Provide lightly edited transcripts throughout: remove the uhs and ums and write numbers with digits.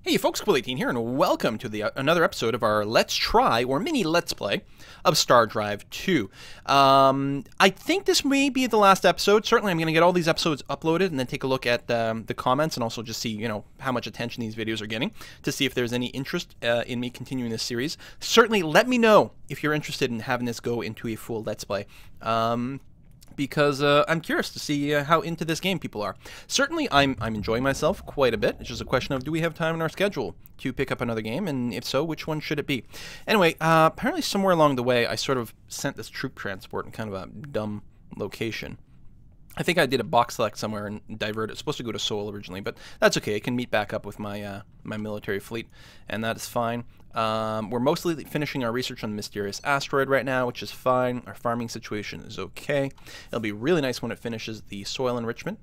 Hey folks, Quill18 here, and welcome to another episode of our Let's Try, or mini Let's Play, of StarDrive 2. I think this may be the last episode. Certainly I'm going to get all these episodes uploaded and then take a look at the comments and also just see, how much attention these videos are getting to see if there's any interest in me continuing this series. Certainly let me know if you're interested in having this go into a full Let's Play. Because I'm curious to see how into this game people are. Certainly, I'm enjoying myself quite a bit. It's just a question of, do we have time in our schedule to pick up another game, and if so, which one should it be? Anyway, apparently somewhere along the way, I sort of sent this troop transport in kind of a dumb location. I think I did a box select somewhere and divert it. It's supposed to go to Seoul originally, but that's okay. It can meet back up with my my military fleet, and that is fine. We're mostly finishing our research on the mysterious asteroid right now, which is fine. Our farming situation is okay. It'll be really nice when it finishes the soil enrichment.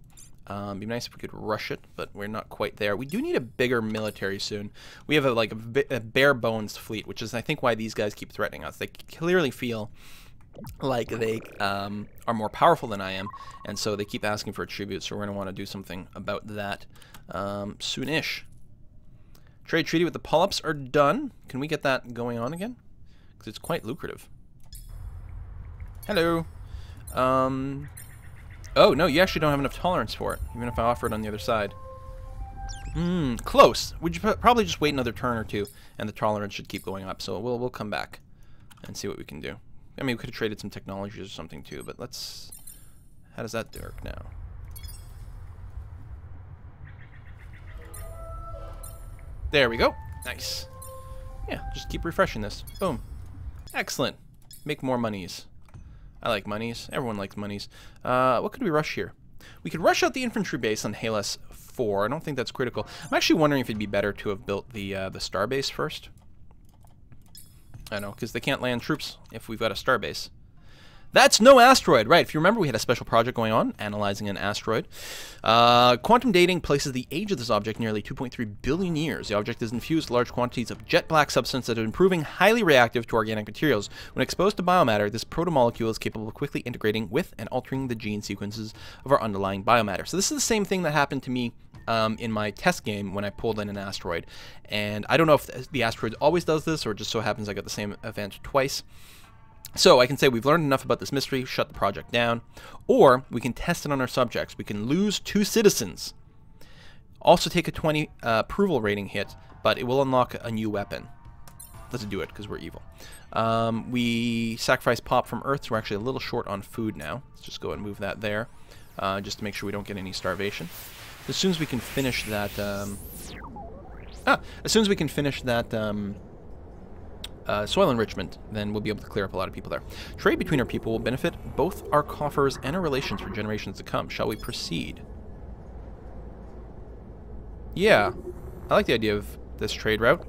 It'd be nice if we could rush it, but we're not quite there. We do need a bigger military soon. We have a bare bones fleet, which is I think why these guys keep threatening us. They clearly feel like they are more powerful than I am, and so they keep asking for a tribute, so we're going to want to do something about that soon-ish. Trade treaty with the polyps are done. Can we get that going on again? Because it's quite lucrative. Hello. Oh, no, you actually don't have enough tolerance for it, even if I offer it on the other side. Close. We'd probably just wait another turn or two, and the tolerance should keep going up, so we'll come back and see what we can do. I mean, we could have traded some technologies or something too, but let's... How does that work now? There we go. Nice. Yeah, just keep refreshing this. Boom. Excellent. Make more monies. I like monies. Everyone likes monies. What could we rush here? We could rush out the infantry base on Halas 4. I don't think that's critical. I'm actually wondering if it'd be better to have built the star base first. I know, because they can't land troops if we've got a star base. That's no asteroid, right? If you remember, we had a special project going on, analyzing an asteroid. Quantum dating places the age of this object nearly 2.3 billion years. The object has infused large quantities of jet black substance that is proving highly reactive to organic materials. When exposed to biomatter, this protomolecule is capable of quickly integrating with and altering the gene sequences of our underlying biomatter. So this is the same thing that happened to me in my test game when I pulled in an asteroid. And I don't know if the asteroid always does this, or it just so happens I got the same event twice. So I can say we've learned enough about this mystery, shut the project down, or we can test it on our subjects. We can lose 2 citizens, also take a 20 approval rating hit, but it will unlock a new weapon. Let's do it, because we're evil. We sacrifice pop from Earth, so we're actually a little short on food now. Let's just go and move that there, just to make sure we don't get any starvation. As soon as we can finish that, soil enrichment, then we'll be able to clear up a lot of people there. Trade between our people will benefit both our coffers and our relations for generations to come. Shall we proceed? Yeah, I like the idea of this trade route.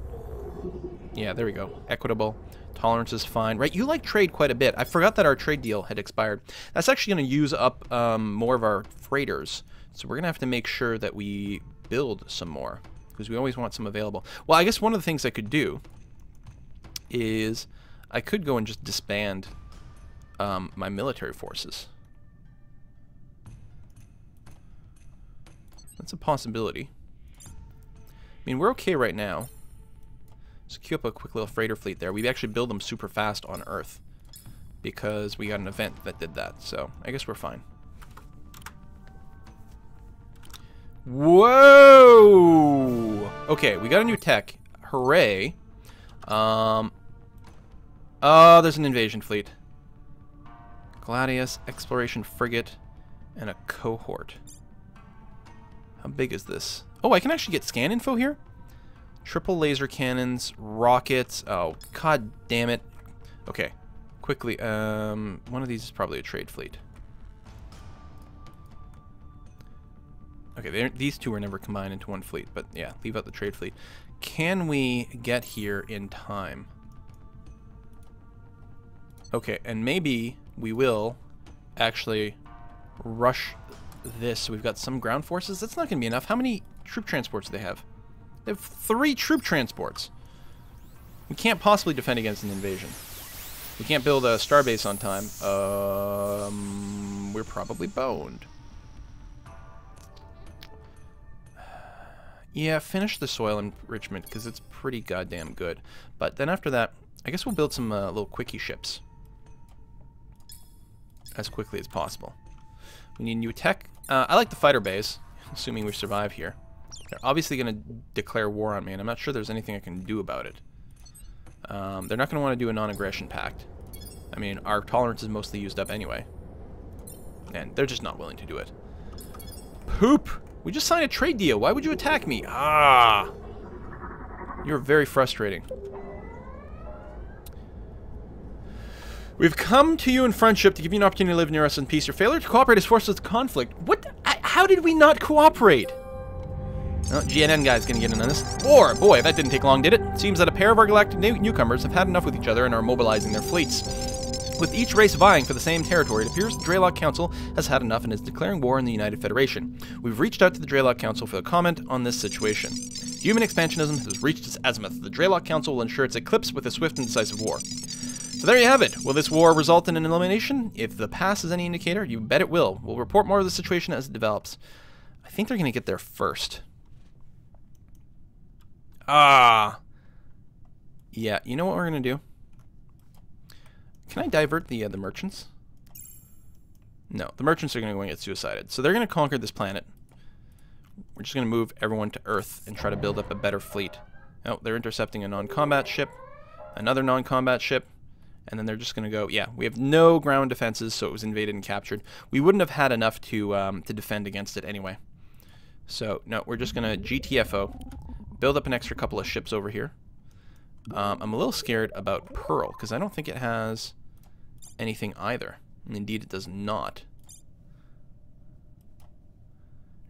Yeah, there we go. Equitable. Tolerance is fine. Right, you like trade quite a bit. I forgot that our trade deal had expired. That's actually going to use up more of our freighters. So we're going to have to make sure that we build some more, because we always want some available. Well, I guess one of the things I could do is I could go and just disband my military forces. That's a possibility. I mean, we're okay right now. Let's queue up a quick little freighter fleet there. We actually build them super fast on Earth because we got an event that did that, so I guess we're fine. Whoa! Okay, we got a new tech. Hooray. Oh, there's an invasion fleet. Gladius, exploration frigate, and a cohort. How big is this? Oh, I can actually get scan info here? Triple laser cannons, rockets. Oh, god damn it. Okay, quickly. One of these is probably a trade fleet. Okay, these two were never combined into one fleet, but yeah, leave out the trade fleet. Can we get here in time? Okay, and maybe we will actually rush this. So we've got some ground forces. That's not going to be enough. How many troop transports do they have? They have 3 troop transports. We can't possibly defend against an invasion. We can't build a starbase on time. We're probably boned. Yeah, finish the soil enrichment, because it's pretty goddamn good. But then after that, I guess we'll build some little quickie ships. As quickly as possible. We need new tech. I like the fighter bays, assuming we survive here. They're obviously going to declare war on me, and I'm not sure there's anything I can do about it. They're not going to want to do a non-aggression pact. I mean, our tolerance is mostly used up anyway. And they're just not willing to do it. Poop! We just signed a trade deal. Why would you attack me? Ah! You're very frustrating. We've come to you in friendship to give you an opportunity to live near us in peace. Your failure to cooperate has forced us to conflict. What? How did we not cooperate? Oh, GNN guy's gonna get in on this. War! Boy, that didn't take long, did it? Seems that a pair of our galactic newcomers have had enough with each other and are mobilizing their fleets. With each race vying for the same territory, it appears the Draylock Council has had enough and is declaring war on the United Federation. We've reached out to the Draylock Council for a comment on this situation. Human expansionism has reached its azimuth. The Draylock Council will ensure its eclipse with a swift and decisive war. So there you have it. Will this war result in an elimination? If the pass is any indicator, you bet it will. We'll report more of the situation as it develops. I think they're going to get there first. Ah. Yeah, you know what we're going to do? Can I divert the merchants? No, the merchants are going to go and get suicided. So they're going to conquer this planet. We're just going to move everyone to Earth and try to build up a better fleet. Oh, they're intercepting a non-combat ship, another non-combat ship, and then they're just going to go, yeah, we have no ground defenses, so it was invaded and captured. We wouldn't have had enough to defend against it anyway. So, no, we're just going to GTFO, build up an extra couple of ships over here. I'm a little scared about Pearl, because I don't think it has anything either. And indeed, it does not.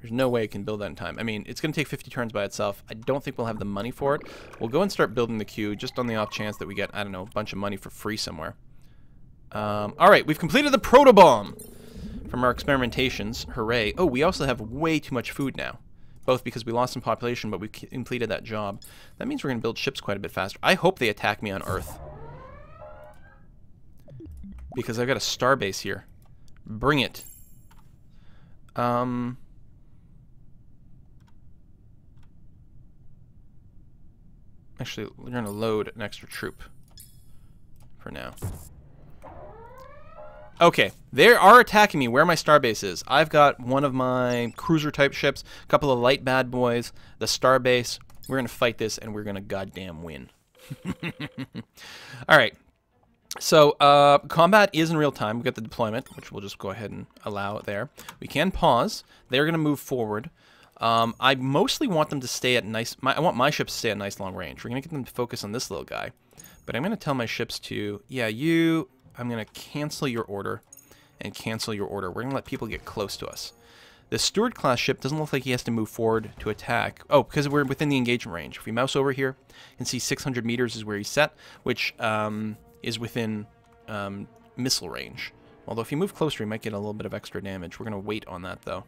There's no way it can build that in time. I mean, it's going to take 50 turns by itself. I don't think we'll have the money for it. We'll go and start building the queue, just on the off chance that we get, I don't know, a bunch of money for free somewhere. Alright, we've completed the protobomb from our experimentations. Hooray. Oh, we also have way too much food now. Both because we lost some population, but we completed that job. That means we're going to build ships quite a bit faster. I hope they attack me on Earth. Because I've got a starbase here. Bring it. Actually, we're going to load an extra troop. For now. Okay, they are attacking me where my starbase is. I've got one of my cruiser-type ships, a couple of light bad boys, the starbase. We're going to fight this, and we're going to goddamn win. All right. So, combat is in real time. We've got the deployment, which we'll just go ahead and allow it there. We can pause. They're going to move forward. I mostly want them to stay at nice... I want my ships to stay at nice long range. We're going to get them to focus on this little guy. But I'm going to tell my ships to... Yeah, you... I'm going to cancel your order and cancel your order. We're going to let people get close to us. The Steward-class ship doesn't look like he has to move forward to attack. Oh, because we're within the engagement range. If we mouse over here and see 600 meters is where he's set, which is within missile range. Although if you move closer, he might get a little bit of extra damage. We're going to wait on that, though.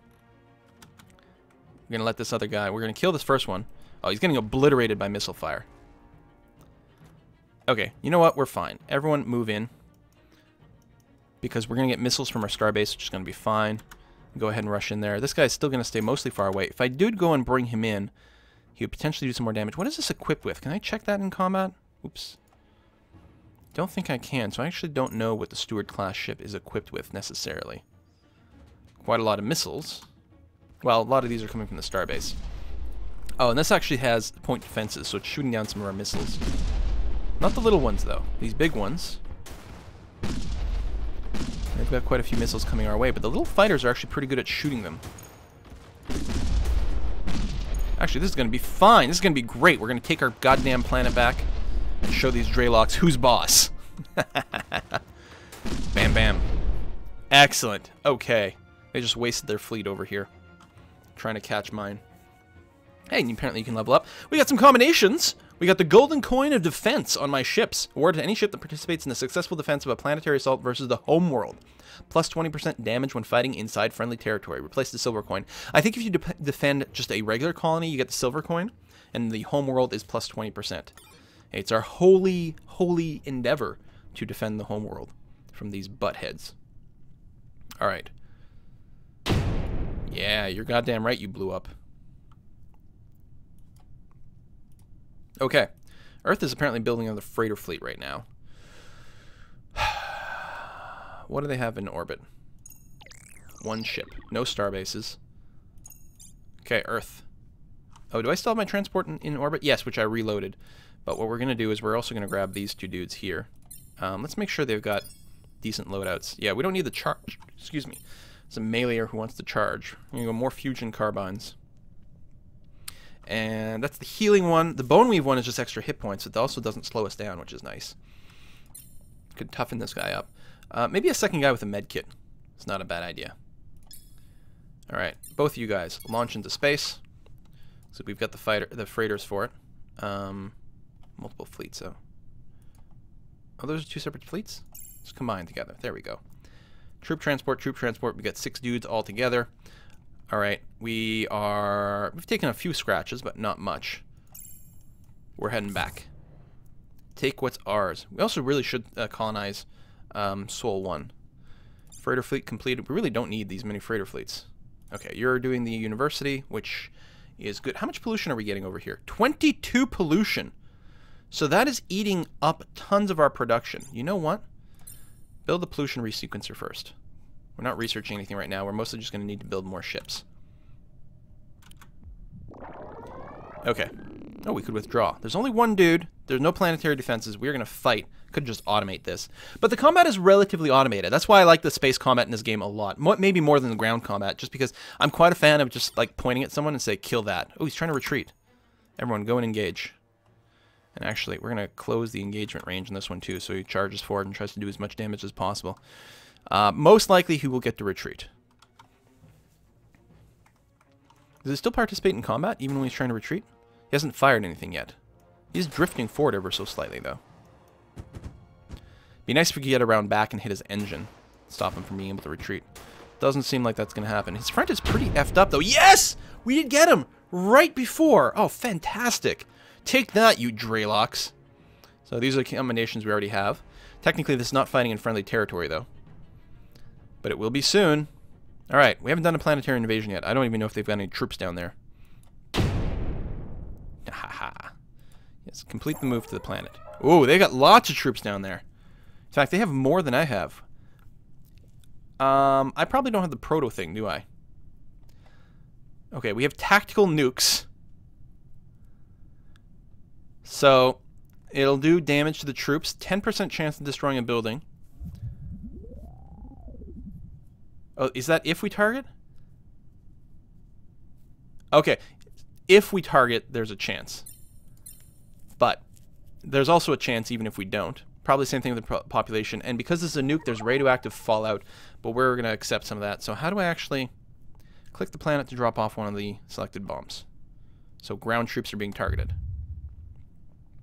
We're going to let this other guy... We're going to kill this first one. Oh, he's getting obliterated by missile fire. Okay, you know what? We're fine. Everyone move in. Because we're going to get missiles from our starbase, which is going to be fine. Go ahead and rush in there. This guy's still going to stay mostly far away. If I did go and bring him in, he would potentially do some more damage. What is this equipped with? Can I check that in combat? Oops. Don't think I can, so I actually don't know what the Steward-class ship is equipped with necessarily. Quite a lot of missiles. Well, a lot of these are coming from the starbase. Oh, and this actually has point defenses, so it's shooting down some of our missiles. Not the little ones, though. These big ones. They've got quite a few missiles coming our way, but the little fighters are actually pretty good at shooting them. Actually, this is going to be fine. This is going to be great. We're going to take our goddamn planet back and show these Draylocks who's boss. Bam, bam. Excellent. Okay. They just wasted their fleet over here. Trying to catch mine. Hey, and apparently you can level up. We got some combinations. We got the Golden Coin of Defense on my ships. Awarded to any ship that participates in the successful defense of a planetary assault versus the homeworld. Plus 20% damage when fighting inside friendly territory. Replace the silver coin. I think if you defend just a regular colony, you get the silver coin. And the homeworld is plus 20%. It's our holy, holy endeavor to defend the homeworld from these buttheads. Alright. Yeah, you're goddamn right you blew up. Okay. Earth is apparently building another freighter fleet right now. What do they have in orbit? One ship. No star bases. Okay, Earth. Oh, do I still have my transport in orbit? Yes, which I reloaded. But what we're going to do is we're also going to grab these two dudes here. Let's make sure they've got decent loadouts. Yeah, we don't need the charge. Excuse me. It's a meleeer who wants to charge. We're going to go more fusion carbines. And that's the healing one. The bone weave one is just extra hit points. It also doesn't slow us down, which is nice. Could toughen this guy up. Maybe a second guy with a med kit. It's not a bad idea. Alright, both of you guys launch into space. So we've got the freighters for it. Multiple fleets, so. Oh, those are two separate fleets? Just combined together. There we go. Troop transport, troop transport. We got 6 dudes all together. Alright, we've taken a few scratches, but not much. We're heading back. Take what's ours. We also really should colonize Sol 1. Freighter fleet completed. We really don't need these many freighter fleets. Okay, you're doing the university, which is good. How much pollution are we getting over here? 22 pollution. So that is eating up tons of our production. You know what? Build the pollution resequencer first. We're not researching anything right now. We're mostly just going to need to build more ships. Okay. Oh, we could withdraw. There's only one dude. There's no planetary defenses. We're going to fight. Could just automate this. But the combat is relatively automated. That's why I like the space combat in this game a lot. Maybe more than the ground combat, just because I'm quite a fan of just like pointing at someone and say, kill that. Oh, he's trying to retreat. Everyone, go and engage. And actually, we're going to close the engagement range in this one too, so he charges forward and tries to do as much damage as possible. Most likely, he will get to retreat. Does he still participate in combat, even when he's trying to retreat? He hasn't fired anything yet. He's drifting forward ever so slightly, though. Be nice if we could get around back and hit his engine. Stop him from being able to retreat. Doesn't seem like that's going to happen. His front is pretty effed up, though. Yes! We did get him! Right before! Oh, fantastic. Take that, you Draylocks. So these are the combinations we already have. Technically, this is not fighting in friendly territory, though. But it will be soon. Alright, we haven't done a planetary invasion yet. I don't even know if they've got any troops down there. Haha. Yes, complete the move to the planet. Ooh, they got lots of troops down there. In fact, they have more than I have. I probably don't have the proto thing, do I? Okay, we have tactical nukes. So, it'll do damage to the troops. 10% chance of destroying a building. Oh, is that if we target? Okay. If we target, there's a chance. But there's also a chance even if we don't. Probably the same thing with the population. And because this is a nuke, there's radioactive fallout. But we're going to accept some of that. So how do I actually click the planet to drop off one of the selected bombs? So ground troops are being targeted.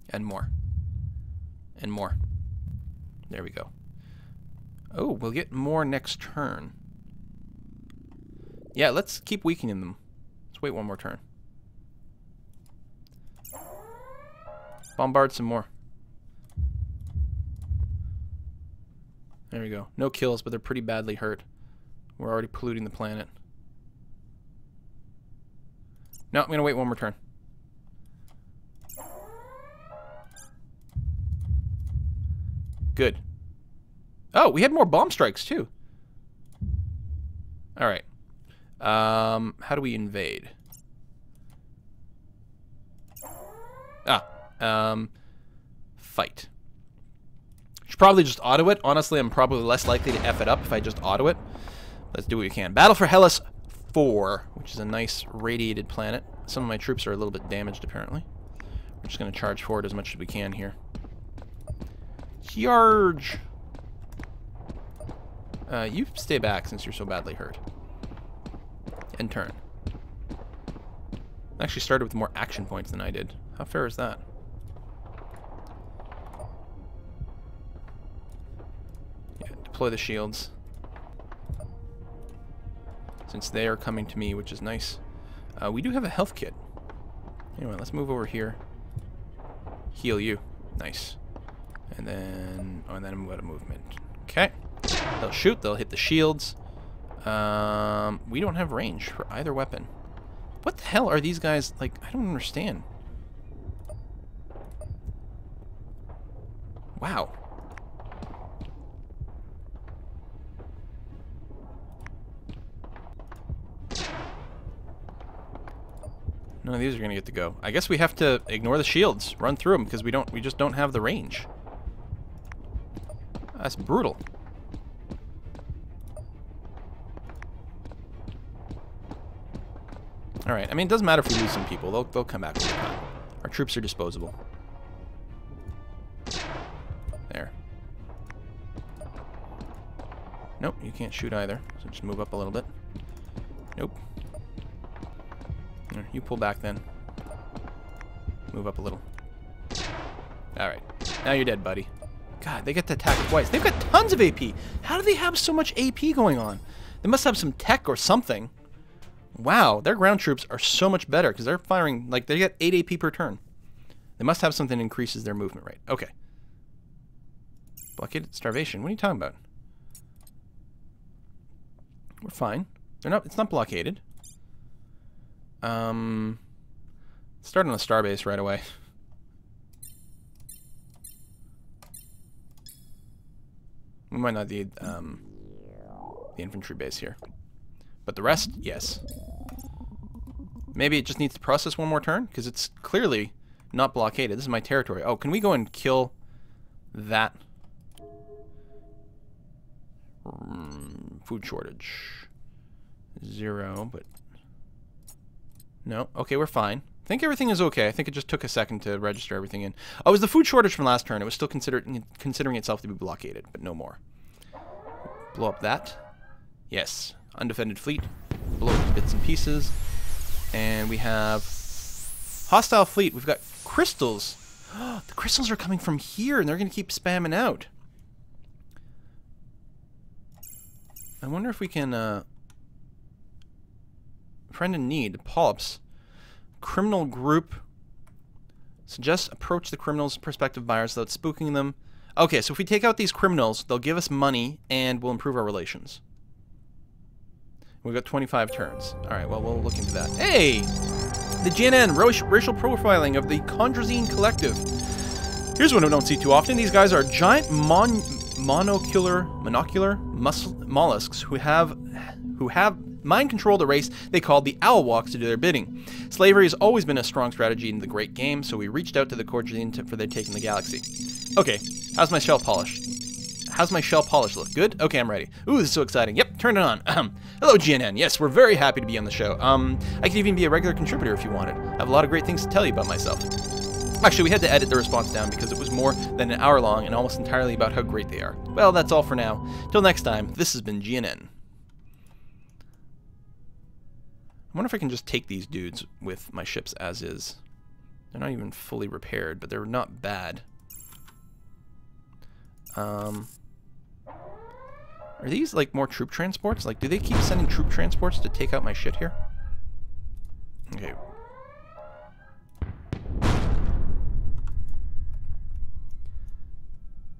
And more. And more. There we go. Oh, we'll get more next turn. Yeah, let's keep weakening them. Let's wait one more turn. Bombard some more. There we go. No kills, but they're pretty badly hurt. We're already polluting the planet. No, I'm going to wait one more turn. Good. Oh, we had more bomb strikes, too. Alright. How do we invade? Fight. Should probably just auto it. Honestly, I'm probably less likely to F it up if I just auto it. Let's do what we can. Battle for Hellas 4, which is a nice radiated planet. Some of my troops are a little bit damaged, apparently. We're just going to charge forward as much as we can here. Charge! You stay back since you're so badly hurt. And turn. I actually started with more action points than I did. How fair is that? Yeah, deploy the shields. Since they are coming to me, which is nice. We do have a health kit. Anyway, let's move over here. Heal you. Nice. And then... oh, and then I'm out of movement. Okay. They'll shoot. They'll hit the shields. We don't have range for either weapon. What the hell are these guys... like, I don't understand. Wow. None of these are gonna get to go. I guess we have to ignore the shields, run through them because we just don't have the range. That's brutal. All right. I mean, it doesn't matter if we lose some people; they'll come back over time. Our troops are disposable. There. Nope, you can't shoot either. So just move up a little bit. Nope. You pull back then. Move up a little. Alright. Now you're dead, buddy. God, they get to attack twice. They've got tons of AP. How do they have so much AP going on? They must have some tech or something. Wow, their ground troops are so much better because they're firing, like, they get 8 AP per turn. They must have something that increases their movement rate. Okay. Blockaded starvation. What are you talking about? We're fine. It's not blockaded. Start on a starbase right away. We might not need the infantry base here. But the rest, yes. Maybe it just needs to process one more turn, because it's clearly not blockaded. This is my territory. Oh, can we go and kill that? Food shortage. 0, but... No. Okay, we're fine. I think everything is okay. I think it just took a second to register everything in. Oh, it was the food shortage from last turn. It was still considering itself to be blockaded, but no more. Blow up that. Yes. Undefended fleet. Blow up to bits and pieces. And we have hostile fleet. We've got crystals. The crystals are coming from here, and they're going to keep spamming out. I wonder if we can... Friend in need. Polyps. Criminal group. Suggest approach the criminals' prospective buyers without spooking them. Okay, so if we take out these criminals, they'll give us money, and we'll improve our relations. We've got 25 turns. Alright, well, we'll look into that. Hey! The GNN, racial profiling of the Chondrazine Collective. Here's one we don't see too often. These guys are giant monocular mollusks who have mind-controlled a race they called the Owlwalks to do their bidding. Slavery has always been a strong strategy in the Great Game, so we reached out to the Chondrazine for their take in the galaxy. Okay, how's my shell polish? How's my shell polish look? Good? Okay, I'm ready. Ooh, this is so exciting. Yep, turn it on. Hello, GNN. Yes, we're very happy to be on the show. I can even be a regular contributor if you wanted. I have a lot of great things to tell you about myself. Actually, we had to edit the response down because it was more than an hour long and almost entirely about how great they are. Well, that's all for now. Till next time, this has been GNN. I wonder if I can just take these dudes with my ships as is. They're not even fully repaired, but they're not bad. Are these, like, more troop transports? Like, do they keep sending troop transports to take out my shit here? Okay.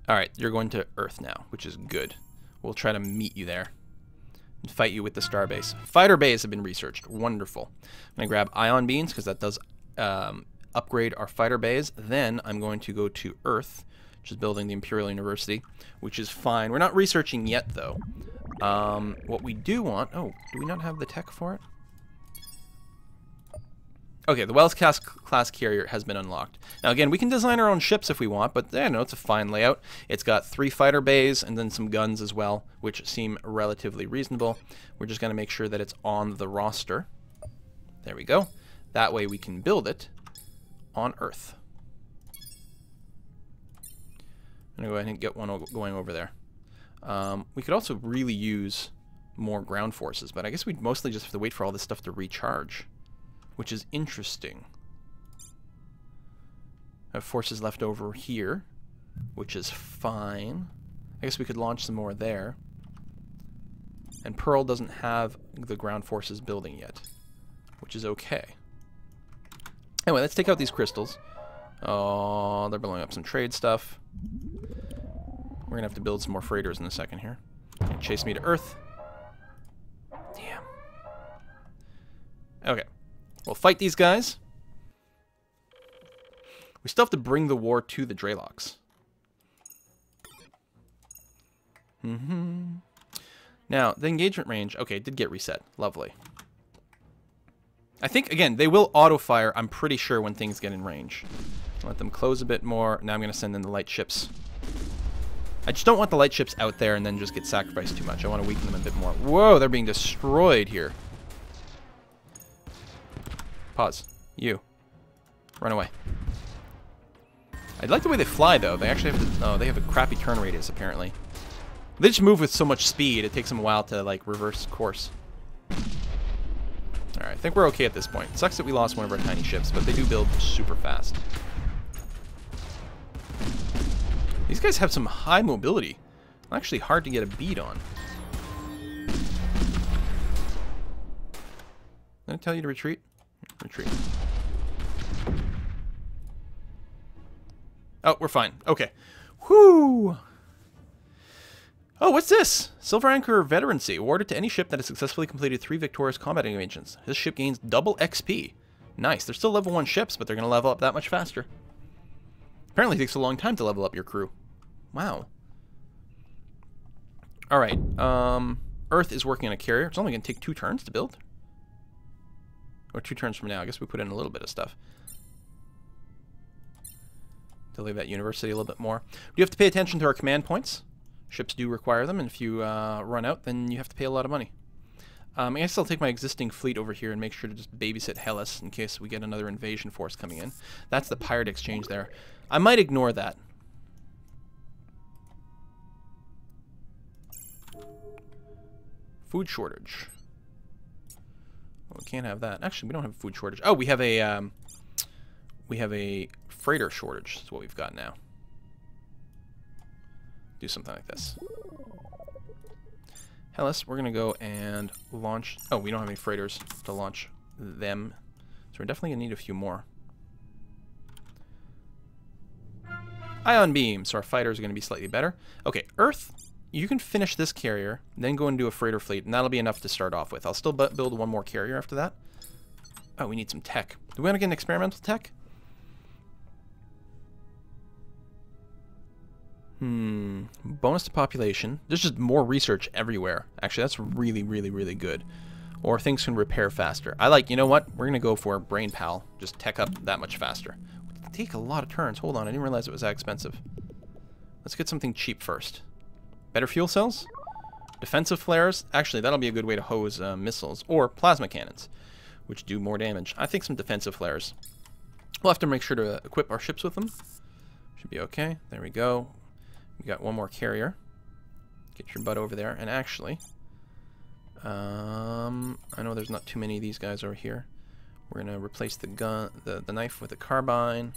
Alright, you're going to Earth now, which is good. We'll try to meet you there and fight you with the starbase. Fighter bays have been researched. Wonderful. I'm going to grab ion beams, because that does upgrade our fighter bays. Then I'm going to go to Earth, which is building the Imperial University, which is fine. We're not researching yet, though. What we do want... Oh, do we not have the tech for it? Okay, the Wells class carrier has been unlocked. Now, again, we can design our own ships if we want, but, no, it's a fine layout. It's got 3 fighter bays and then some guns as well, which seem relatively reasonable. We're just going to make sure that it's on the roster. There we go. That way we can build it on Earth. I'm going to go ahead and get one going over there. We could also really use more ground forces, but I guess we'd mostly just have to wait for all this stuff to recharge, which is interesting. I have forces left over here, which is fine. I guess we could launch some more there. And Pearl doesn't have the ground forces building yet, which is okay. Anyway, let's take out these crystals. Oh, they're blowing up some trade stuff. We're gonna have to build some more freighters in a second here. Chase me to Earth. Damn. Okay. We'll fight these guys. We still have to bring the war to the Draylocks. Now, the engagement range, okay, it did get reset. Lovely. I think, again, they will auto-fire, I'm pretty sure, when things get in range. Let them close a bit more. Now I'm going to send in the light ships. I just don't want the light ships out there and then just get sacrificed too much. I want to weaken them a bit more. Whoa, they're being destroyed here. Pause. You. Run away. I like the way they fly, though. They actually have to... Oh, they have a crappy turn radius, apparently. They just move with so much speed, it takes them a while to, like, reverse course. Alright, I think we're okay at this point. It sucks that we lost one of our tiny ships, but they do build super fast. These guys have some high mobility. Actually hard to get a bead on. Did I tell you to retreat? Retreat. Oh, we're fine. Okay. Whoo! Oh, what's this? Silver Anchor Veterancy. Awarded to any ship that has successfully completed 3 victorious combat engagements. This ship gains double XP. Nice. They're still level 1 ships, but they're going to level up that much faster. Apparently it takes a long time to level up your crew. Wow. Alright. Earth is working on a carrier. It's only going to take 2 turns to build. Or 2 turns from now. I guess we put in a little bit of stuff. Delay that university a little bit more. You have to pay attention to our command points. Ships do require them, and if you run out, then you have to pay a lot of money. I guess I'll take my existing fleet over here and make sure to just babysit Hellas in case we get another invasion force coming in. That's the pirate exchange there. I might ignore that. Food shortage. Oh, we can't have that. Actually, we don't have a food shortage. Oh, we have a freighter shortage. That's what we've got now. Do something like this. Hellas, we're going to go and launch... Oh, we don't have any freighters to launch them. So we're definitely going to need a few more. Ion beam, so our fighters are going to be slightly better. Okay, Earth, you can finish this carrier, then go and do a freighter fleet, and that'll be enough to start off with. I'll still build one more carrier after that. Oh, we need some tech. Do we want to get an experimental tech? Bonus to population. There's just more research everywhere. Actually, that's really, really, really good. Or things can repair faster. I like, you know what? We're going to go for Brain Pal. Just tech up that much faster. It'll take a lot of turns. Hold on, I didn't realize it was that expensive. Let's get something cheap first. Better fuel cells? Defensive flares? Actually, that'll be a good way to hose missiles. Or plasma cannons, which do more damage. I think some defensive flares. We'll have to make sure to equip our ships with them. Should be okay. There we go. We got one more carrier. Get your butt over there. And actually, I know there's not too many of these guys over here. We're gonna replace the gun, the knife with a carbine.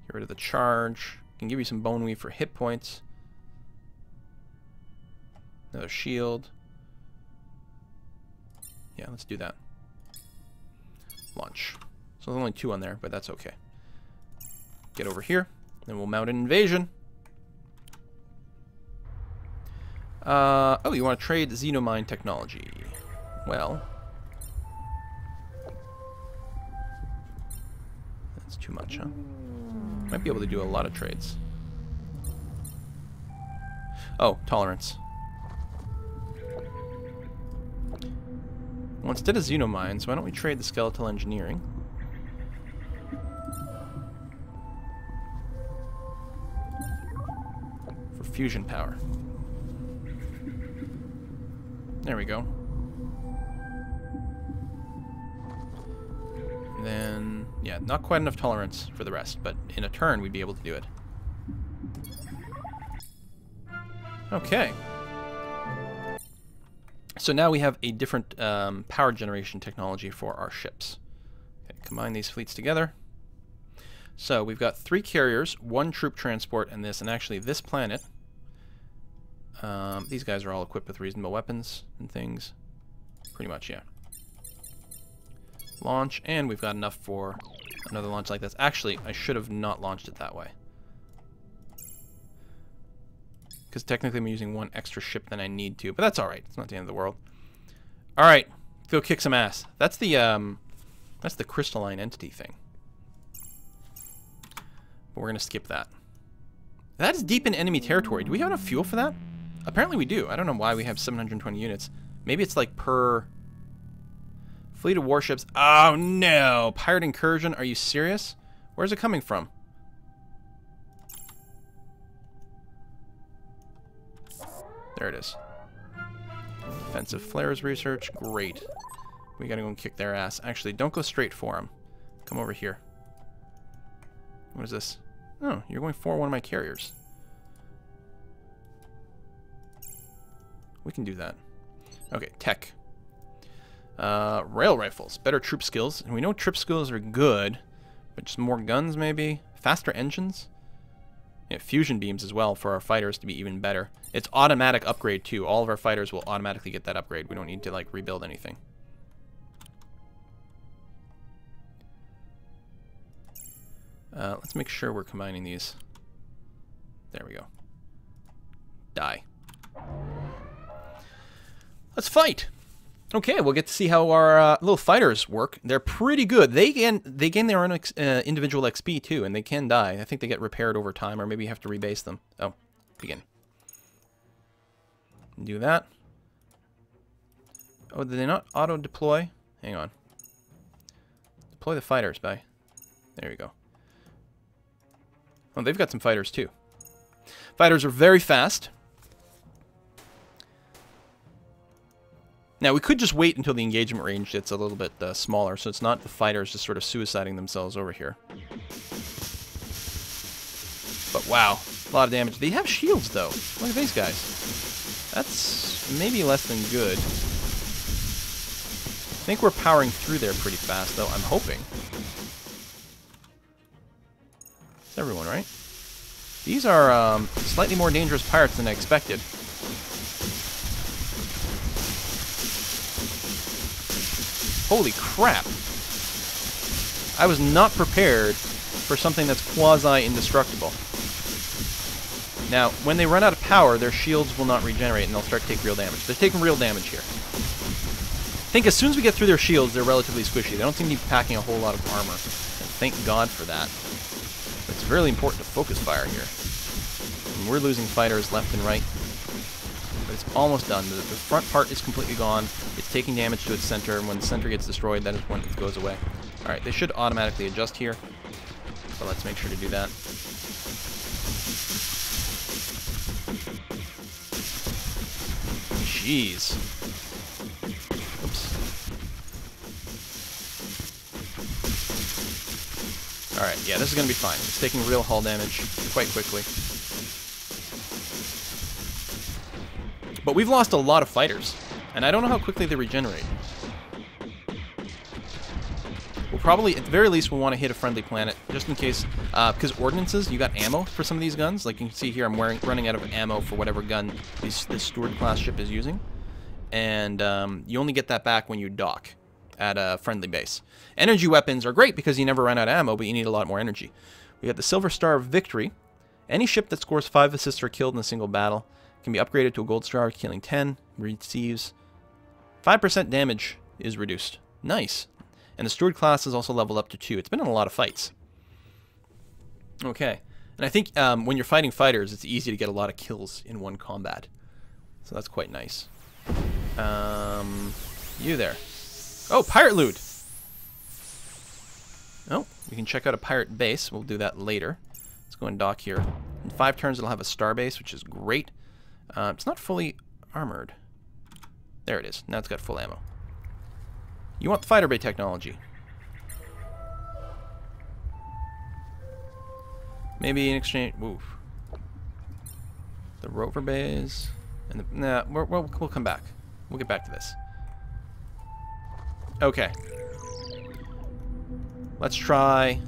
Get rid of the charge. Can give you some bone weave for hit points. Another shield. Yeah, let's do that. Launch. So there's only 2 on there, but that's okay. Get over here, then we'll mount an invasion. Oh, you want to trade Xenomine technology? Well, that's too much, huh? Might be able to do a lot of trades. Oh, tolerance. Well, instead of Xenomines, why don't we trade the skeletal engineering? For fusion power. There we go. And then, yeah, not quite enough tolerance for the rest, but in a turn we'd be able to do it. Okay. So now we have a different power generation technology for our ships. Okay, combine these fleets together. So we've got 3 carriers, 1 troop transport, and this, and actually this planet. These guys are all equipped with reasonable weapons and things. Pretty much, yeah. Launch, and we've got enough for another launch like this. Actually, I should have not launched it that way. Because technically I'm using 1 extra ship than I need to, but that's alright. It's not the end of the world. Alright, go kick some ass. That's the crystalline entity thing. But we're going to skip that. That is deep in enemy territory. Do we have enough fuel for that? Apparently we do. I don't know why we have 720 units. Maybe it's like per fleet of warships. Oh no! Pirate incursion? Are you serious? Where's it coming from? There it is. Defensive flares research. Great. We gotta go and kick their ass. Actually, don't go straight for them. Come over here. What is this? Oh, you're going for one of my carriers. We can do that. Okay, tech. Rail rifles. Better troop skills. And we know troop skills are good, but just more guns maybe? Faster engines? Yeah, fusion beams as well for our fighters to be even better. It's automatic upgrade too. All of our fighters will automatically get that upgrade. We don't need to like rebuild anything. Let's make sure we're combining these. There we go. Die. Let's fight. Okay, we'll get to see how our little fighters work. They're pretty good. They gain their own individual XP too, and they can die. I think they get repaired over time, or maybe you have to rebase them. Oh, begin. Do that. Oh, did they not auto-deploy? Hang on. Deploy the fighters by. There we go. Oh, they've got some fighters too. Fighters are very fast. Now, we could just wait until the engagement range gets a little bit smaller, so it's not the fighters just sort of suiciding themselves over here. But wow, a lot of damage. They have shields, though. Look at these guys. That's maybe less than good. I think we're powering through there pretty fast, though. I'm hoping. It's everyone, right? These are slightly more dangerous pirates than I expected. Holy crap. I was not prepared for something that's quasi-indestructible. Now, when they run out of power, their shields will not regenerate and they'll start to take real damage. They're taking real damage here. I think as soon as we get through their shields, they're relatively squishy. They don't seem to be packing a whole lot of armor. And thank God for that. It's really important to focus fire here. And we're losing fighters left and right. But it's almost done. The front part is completely gone. It's taking damage to its center, and when the center gets destroyed, that is when it goes away. Alright, they should automatically adjust here. So let's make sure to do that. Jeez. Oops. Alright, yeah, this is going to be fine. It's taking real hull damage quite quickly. But we've lost a lot of fighters, and I don't know how quickly they regenerate. We'll probably, at the very least, we'll want to hit a friendly planet, just in case, because ordnances, you got ammo for some of these guns. Like you can see here, I'm running out of ammo for whatever gun this Steward-class ship is using. And you only get that back when you dock at a friendly base. Energy weapons are great because you never run out of ammo, but you need a lot more energy. We got the Silver Star of Victory. Any ship that scores 5 assists or killed in a single battle can be upgraded to a gold star, killing 10, receives 5% damage is reduced. Nice. And the Steward class is also leveled up to 2. It's been in a lot of fights. Okay. And I think when you're fighting fighters, it's easy to get a lot of kills in one combat. So that's quite nice. You there. Oh, pirate loot! Oh, we can check out a pirate base. We'll do that later. Let's go and dock here. In 5 turns, it'll have a star base, which is great. It's not fully armored. There it is. Now it's got full ammo. You want the fighter bay technology. Maybe in exchange... Oof. The rover bays... And the, nah, we'll come back. We'll get back to this. Okay. Let's try...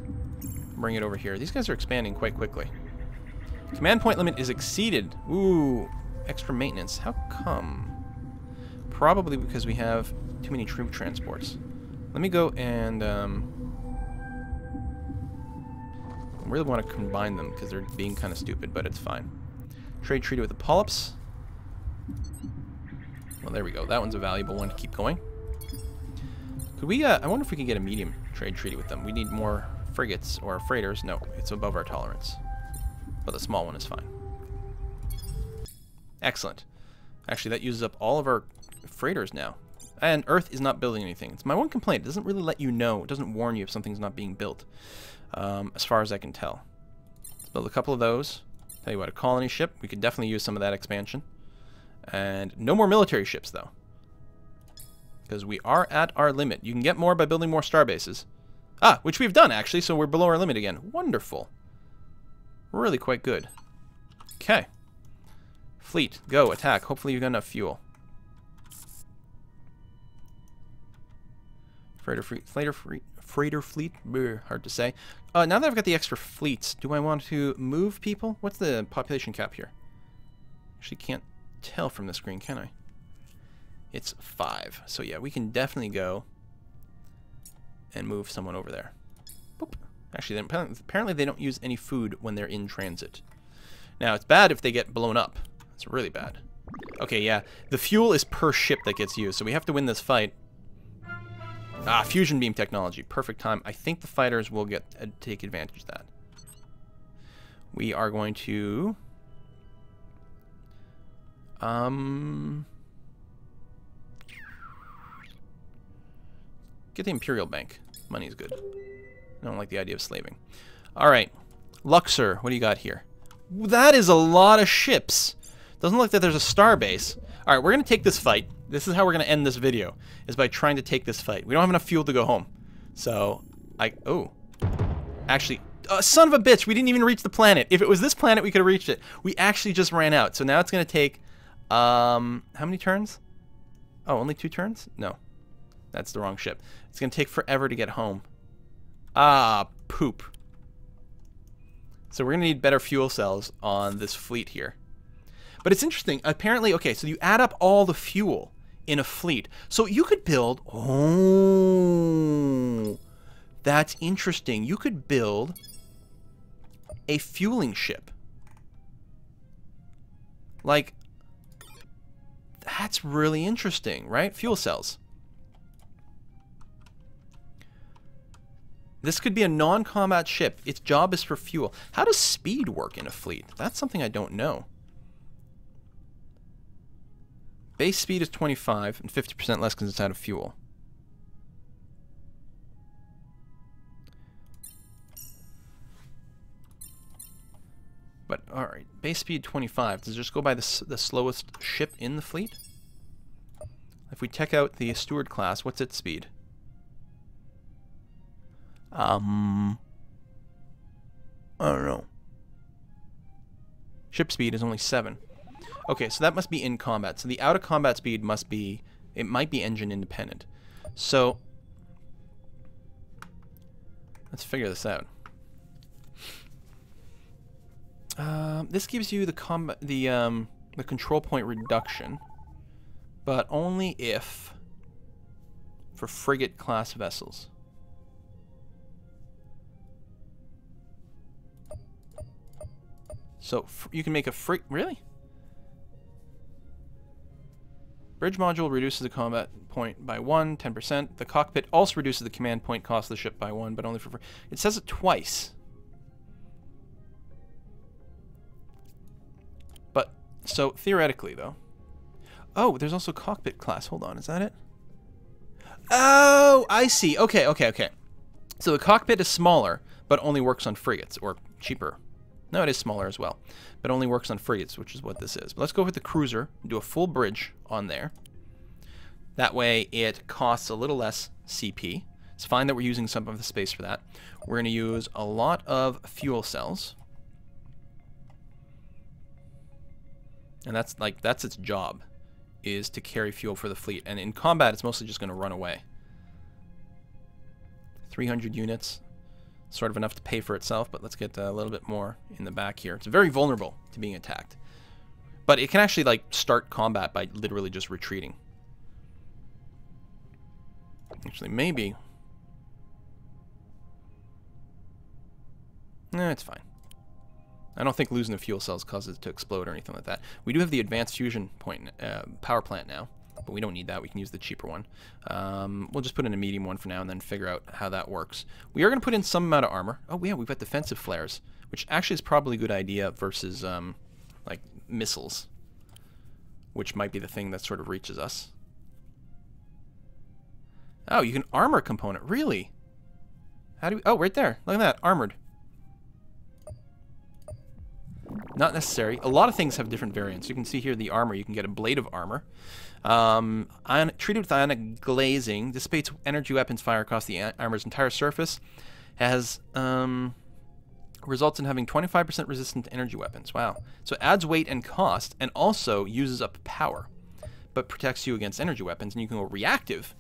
bring it over here. These guys are expanding quite quickly. Command point limit is exceeded. Ooh, extra maintenance. How come? Probably because we have too many troop transports. Let me go and I really want to combine them because they're being kind of stupid, but it's fine. Trade treaty with the polyps. Well, there we go. That one's a valuable one to keep going. Could we? I wonder if we can get a medium trade treaty with them. We need more frigates or freighters. No, it's above our tolerance. But the small one is fine. Excellent. Actually, that uses up all of our freighters now. And Earth is not building anything. It's my one complaint. It doesn't really let you know. It doesn't warn you if something's not being built, as far as I can tell. Let's build a couple of those. Tell you what, a colony ship. We could definitely use some of that expansion. And no more military ships, though. Because we are at our limit. You can get more by building more star bases. Ah, which we've done, actually, so we're below our limit again. Wonderful. Really quite good. Okay. Fleet, go, attack. Hopefully you've got enough fuel. Freighter fleet. Brr, hard to say. Now that I've got the extra fleets, do I want to move people? What's the population cap here? Actually can't tell from the screen, can I? It's 5. So yeah, we can definitely go and move someone over there. Boop. Actually, apparently they don't use any food when they're in transit. Now, it's bad if they get blown up. It's really bad. Okay, yeah. The fuel is per ship that gets used, so we have to win this fight. Ah, fusion beam technology. Perfect time. I think the fighters will take advantage of that. We are going to... get the Imperial Bank. Money is good. I don't like the idea of slaving. Alright. Luxor, what do you got here? That is a lot of ships. Doesn't look like there's a star base. Alright, we're going to take this fight. This is how we're going to end this video, is by trying to take this fight. We don't have enough fuel to go home. So, oh. Actually, son of a bitch, we didn't even reach the planet. If it was this planet, we could have reached it. We actually just ran out. So now it's going to take, how many turns? Oh, only 2 turns? No. That's the wrong ship. It's going to take forever to get home. Ah, poop. So we're going to need better fuel cells on this fleet here. But it's interesting. Apparently, okay, so you add up all the fuel in a fleet. So you could build... Oh, that's interesting. You could build a fueling ship. Like, that's really interesting, right? Fuel cells. This could be a non-combat ship. Its job is for fuel. How does speed work in a fleet? That's something I don't know. Base speed is 25 and 50% less because it's out of fuel. But, alright. Base speed 25. Does it just go by the slowest ship in the fleet? If we check out the Steward class, what's its speed? I don't know. Ship speed is only 7. Okay, so that must be in combat. So the out of combat speed must be, it might be engine independent. So let's figure this out. This gives you the control point reduction, but only if for frigate class vessels. So you can make a really? Bridge module reduces the combat point by 1, 10%. The cockpit also reduces the command point cost of the ship by 1, but only for... It says it twice. But, so, theoretically, though... Oh, there's also cockpit class. Hold on, is that it? Oh, I see. Okay, okay, okay. So the cockpit is smaller, but only works on frigates, or cheaper. No, it is smaller as well, but only works on frigates, which is what this is. But let's go with the cruiser and do a full bridge on there. That way it costs a little less CP. It's fine that we're using some of the space for that. We're going to use a lot of fuel cells. And that's its job, is to carry fuel for the fleet. And in combat, it's mostly just going to run away. 300 units. Sort of enough to pay for itself, but let's get a little bit more in the back here. It's very vulnerable to being attacked. But it can actually, like, start combat by literally just retreating. Actually, maybe. It's fine. I don't think losing the fuel cells causes it to explode or anything like that. We do have the advanced fusion point power plant now, but we don't need that. We can use the cheaper one. We'll just put in a medium one for now and then figure out how that works. We are going to put in some amount of armor. Oh, yeah, we've got defensive flares, which actually is probably a good idea versus, like, missiles. which might be the thing that sort of reaches us. Oh, you can armor component. Really? How do we... Oh, right there. Look at that. Armored. Not necessary. A lot of things have different variants. You can see here the armor. You can get a blade of armor. Treated with ionic glazing. Dissipates energy weapons fire across the armor's entire surface. Has... results in having 25% resistant to energy weapons. Wow. So it adds weight and cost, and also uses up power, but protects you against energy weapons, and you can go reactive.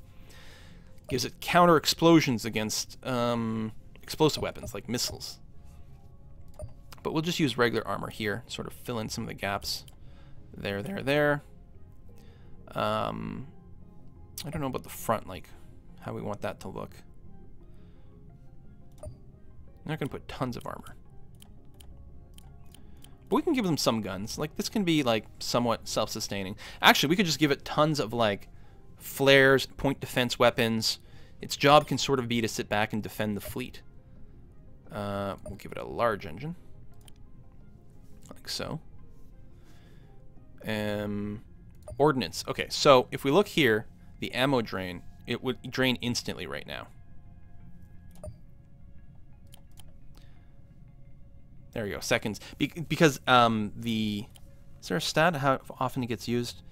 Gives it counter explosions against explosive weapons, like missiles. But we'll just use regular armor here, sort of fill in some of the gaps. There. I don't know about the front, like, how we want that to look. I'm not going to put tons of armor. But we can give them some guns. Like, this can be, like, somewhat self-sustaining. Actually, we could just give it tons of, like, flares, point defense weapons. Its job can sort of be to sit back and defend the fleet. We'll give it a large engine. Like so. Ordnance. Okay, so if we look here, the ammo drain, it would drain instantly right now. There we go, seconds. Because is there a stat how often it gets used?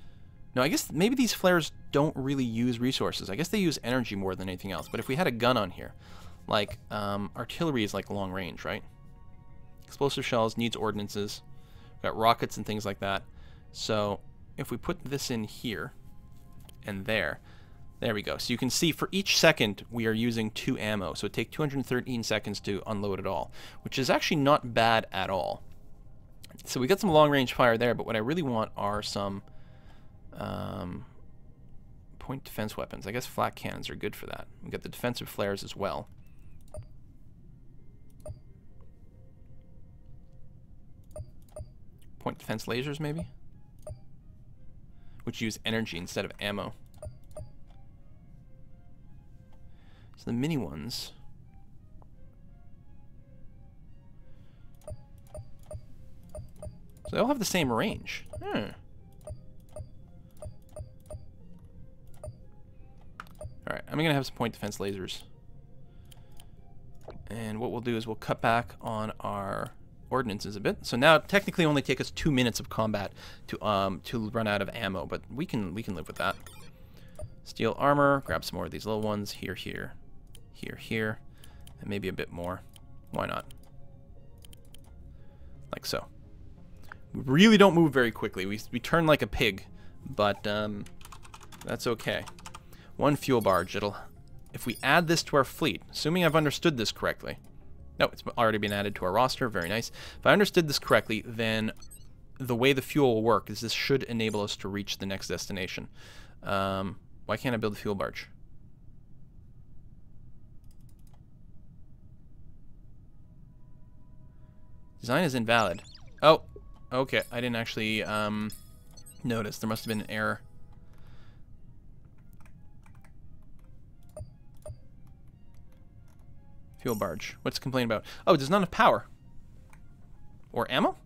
No, I guess maybe these flares don't really use resources. I guess they use energy more than anything else. But if we had a gun on here, like artillery is like long range, right? Explosive shells needs ordnances. We've got rockets and things like that. So if we put this in here and there we go. So you can see for each second we are using 2 ammo. So it takes 213 seconds to unload it all, which is actually not bad at all. So we got some long range fire there, but what I really want are some point defense weapons. I guess flak cannons are good for that. We got the defensive flares as well. Point defense lasers maybe? Which use energy instead of ammo. So the mini ones. So they all have the same range. Alright, I'm going to have some point defense lasers. And what we'll do is we'll cut back on our ordnances a bit. So now technically only take us 2 minutes of combat to run out of ammo, but we can live with that. Steel armor, grab some more of these little ones. Here, and maybe a bit more. Why not? Like so. We really don't move very quickly. We turn like a pig, but that's okay. 1 fuel barge. If we add this to our fleet, assuming I've understood this correctly. No, it's already been added to our roster. Very nice. If I understood this correctly, then the way the fuel will work is this should enable us to reach the next destination. Why can't I build a fuel barge? Design is invalid. Oh, okay. I didn't actually notice. There must have been an error. Fuel barge. What's it complaining about? Oh, there's not enough power. Or ammo?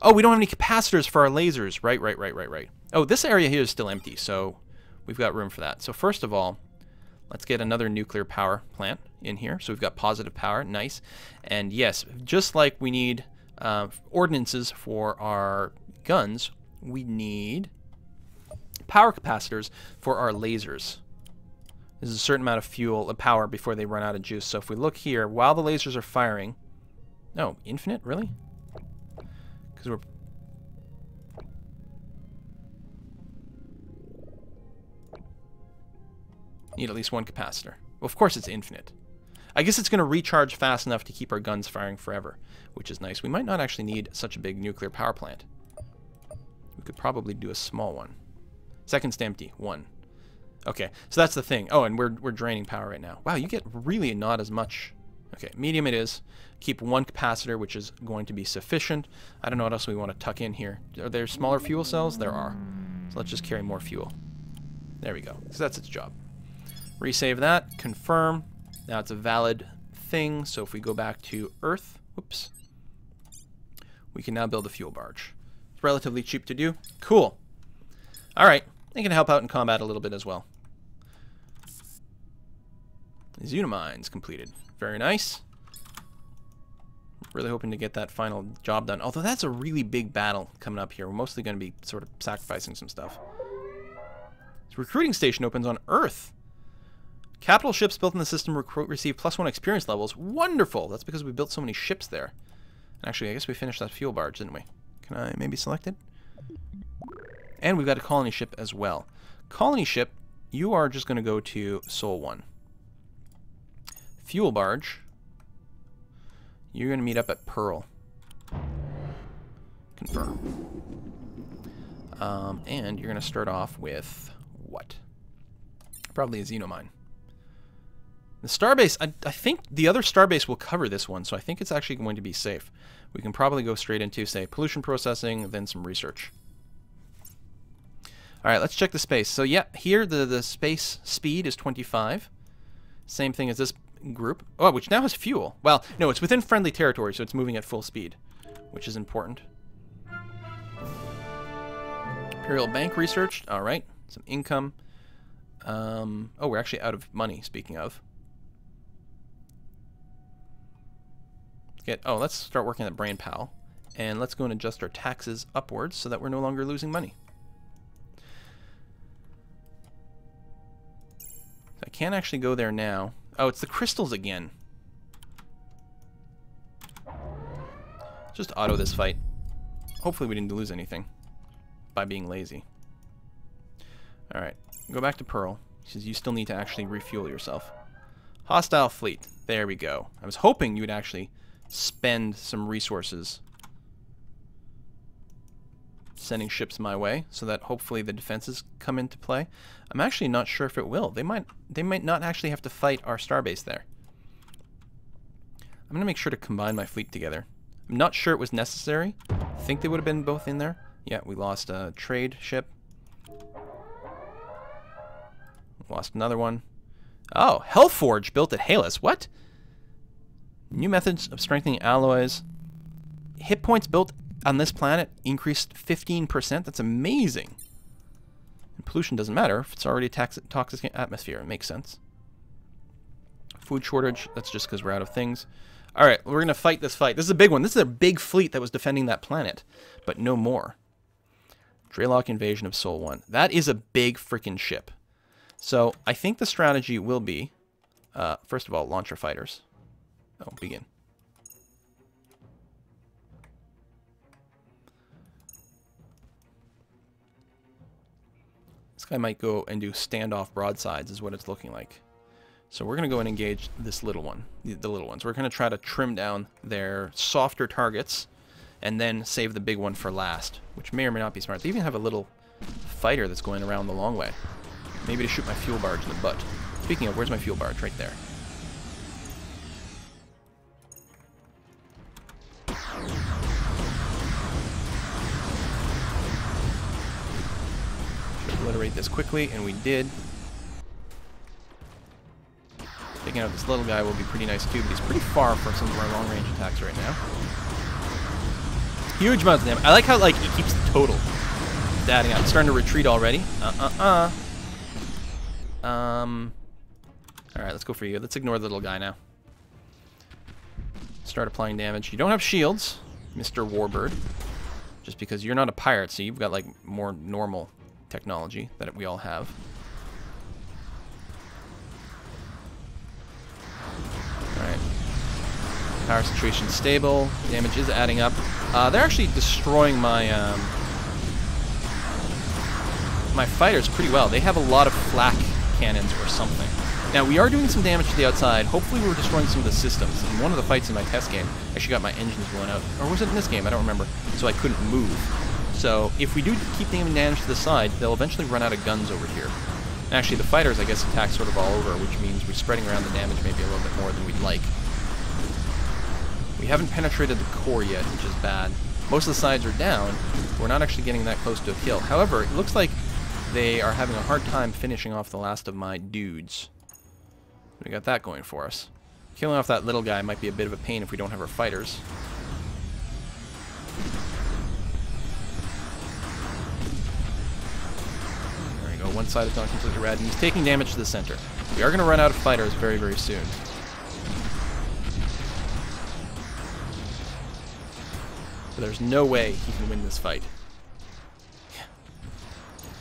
Oh, we don't have any capacitors for our lasers. Right. Oh, this area here is still empty, so we've got room for that. So first of all, let's get another nuclear power plant in here. So we've got positive power. Nice. And yes, just like we need ordnances for our guns, we need power capacitors for our lasers. There's a certain amount of fuel, power before they run out of juice. So if we look here, while the lasers are firing... No, infinite? Really? Because we're... Need at least 1 capacitor. Well, of course it's infinite. I guess it's going to recharge fast enough to keep our guns firing forever, which is nice. We might not actually need such a big nuclear power plant. We could probably do a small one. Seconds to empty. 1. Okay, so that's the thing. Oh, and we're draining power right now. Wow, you get really not as much. Okay, medium it is. Keep 1 capacitor, which is going to be sufficient. I don't know what else we want to tuck in here. Are there smaller fuel cells? There are. So let's just carry more fuel. There we go. So that's its job. Resave that. Confirm. Now it's a valid thing. So if we go back to Earth, whoops, we can now build a fuel barge. relatively cheap to do. Cool. All right. They can help out in combat a little bit as well. Xenomines completed. Very nice. Really hoping to get that final job done. Although that's a really big battle coming up here. We're mostly going to be sort of sacrificing some stuff. This recruiting station opens on Earth. Capital ships built in the system receive +1 experience levels. Wonderful! That's because we built so many ships there. And actually, I guess we finished that fuel barge, didn't we? Can I maybe select it? And we've got a colony ship as well. Colony ship, you are just going to go to Sol 1. Fuel barge, you're going to meet up at Pearl. Confirm. And you're going to start off with what? Probably a Xenomine. The starbase, I think the other starbase will cover this one, so I think it's actually going to be safe. We can probably go straight into, say, pollution processing, then some research. All right, let's check the space. So yeah, here the space speed is 25. Same thing as this group. Oh, which now has fuel. Well, no, it's within friendly territory, so it's moving at full speed, which is important. Imperial Bank researched. All right, some income. Oh, we're actually out of money, speaking of. Let's start working at Brain Pal. And let's go and adjust our taxes upwards so that we're no longer losing money. I can't actually go there now. Oh, it's the crystals again. Just auto this fight. Hopefully we didn't lose anything by being lazy. Alright, go back to Pearl. Because you still need to actually refuel yourself. Hostile fleet. There we go. I was hoping you would actually spend some resources sending ships my way so that hopefully the defenses come into play. I'm actually not sure if it will. They might not actually have to fight our starbase there. I'm going to make sure to combine my fleet together. I'm not sure it was necessary. I think they would have been both in there. Yeah, we lost a trade ship. Lost another one. Oh, Hellforge built at Halus. What? New methods of strengthening alloys. Hit points built on this planet increased 15%. That's amazing. And pollution doesn't matter if it's already a toxic atmosphere. It makes sense. Food shortage. That's just because we're out of things. All right, we're going to fight this fight. This is a big one. This is a big fleet that was defending that planet, but no more. Draylock invasion of Sol 1. That is a big freaking ship. So I think the strategy will be, first of all, launcher fighters. Oh, begin. This guy might go and do standoff broadsides is what it's looking like. So we're going to go and engage this little one, the little ones. We're going to try to trim down their softer targets and then save the big one for last, which may or may not be smart. They even have a little fighter that's going around the long way. Maybe to shoot my fuel barge in the butt. Speaking of, where's my fuel barge? Right there. Should obliterate this quickly, and we did. Taking out this little guy will be pretty nice too, but he's pretty far from some of our long-range attacks right now. Huge amounts of damage. I like how he keeps the total adding up. It's starting to retreat already. Alright, let's go for you. Let's ignore the little guy now. Start applying damage. You don't have shields, Mr. Warbird. Just because you're not a pirate, so you've got more normal technology that we all have. Alright. Power situation stable. Damage is adding up. They're actually destroying my my fighters pretty well. They have a lot of flak cannons or something. Now, we are doing some damage to the outside. Hopefully we're destroying some of the systems. In one of the fights in my test game, I actually got my engines blown out. Or was it in this game? I don't remember. So I couldn't move. So if we do keep taking damage to the side, they'll eventually run out of guns over here. And actually, the fighters, I guess, attack sort of all over, which means we're spreading around the damage maybe a little bit more than we'd like. We haven't penetrated the core yet, which is bad. Most of the sides are down. We're not actually getting that close to a kill. However, it looks like they are having a hard time finishing off the last of my dudes. We got that going for us. Killing off that little guy might be a bit of a pain if we don't have our fighters. one side is not completely red, and he's taking damage to the center. We are going to run out of fighters very, very soon. But there's no way he can win this fight.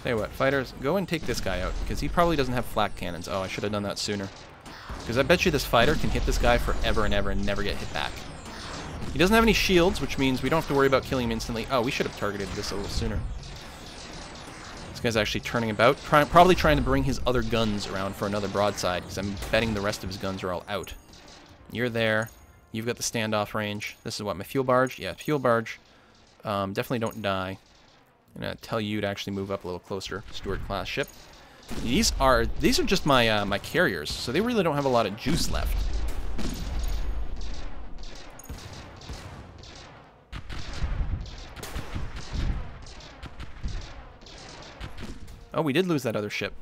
Tell you what, fighters, go and take this guy out, because he probably doesn't have flak cannons. Oh, I should have done that sooner. Because I bet you this fighter can hit this guy forever and ever and never get hit back. He doesn't have any shields, which means we don't have to worry about killing him instantly. Oh, we should have targeted this a little sooner. This guy's actually turning about, probably trying to bring his other guns around for another broadside, because I'm betting the rest of his guns are all out. You're there. You've got the standoff range. This is what, my fuel barge? Yeah, fuel barge. Definitely don't die. I'm going to tell you to actually move up a little closer. Steward-class ship. These are just my my carriers, so they really don't have a lot of juice left. Oh, we did lose that other ship.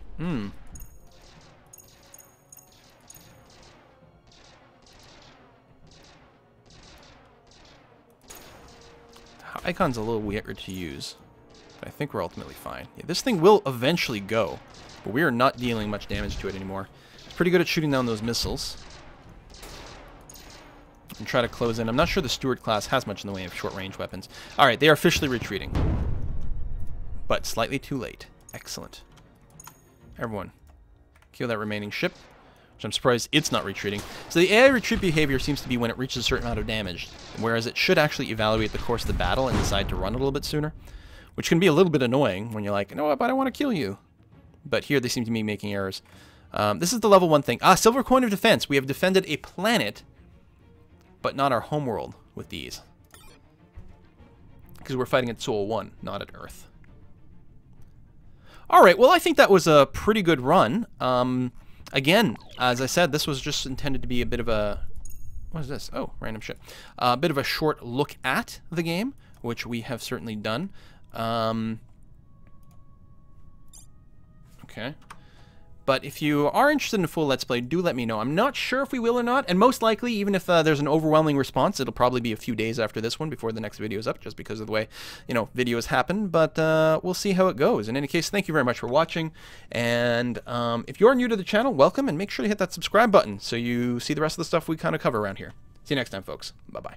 Icon's a little weird to use, but I think we're ultimately fine. Yeah, this thing will eventually go, but we are not dealing much damage to it anymore. It's pretty good at shooting down those missiles. And try to close in. I'm not sure the Steward class has much in the way of short-range weapons. Alright, they are officially retreating. But slightly too late. Excellent. Everyone, kill that remaining ship, which I'm surprised it's not retreating. So the AI retreat behavior seems to be when it reaches a certain amount of damage, whereas it should actually evaluate the course of the battle and decide to run a little bit sooner, which can be a little bit annoying when you're like, no, but I want to kill you. But here they seem to be making errors. This is the level 1 thing. Silver coin of defense. We have defended a planet, but not our homeworld with these. Because we're fighting at Sol 1, not at Earth. Alright, well I think that was a pretty good run. Again, as I said, this was just intended to be a bit of a... What is this? Oh, random ship. A bit of a short look at the game, which we have certainly done. Okay. But if you are interested in a full Let's Play, do let me know. I'm not sure if we will or not, and most likely, even if there's an overwhelming response, it'll probably be a few days after this one before the next video is up, just because of the way, you know, videos happen, but we'll see how it goes. In any case, thank you very much for watching, and if you're new to the channel, welcome, and make sure to hit that subscribe button so you see the rest of the stuff we kind of cover around here. See you next time, folks. Bye-bye.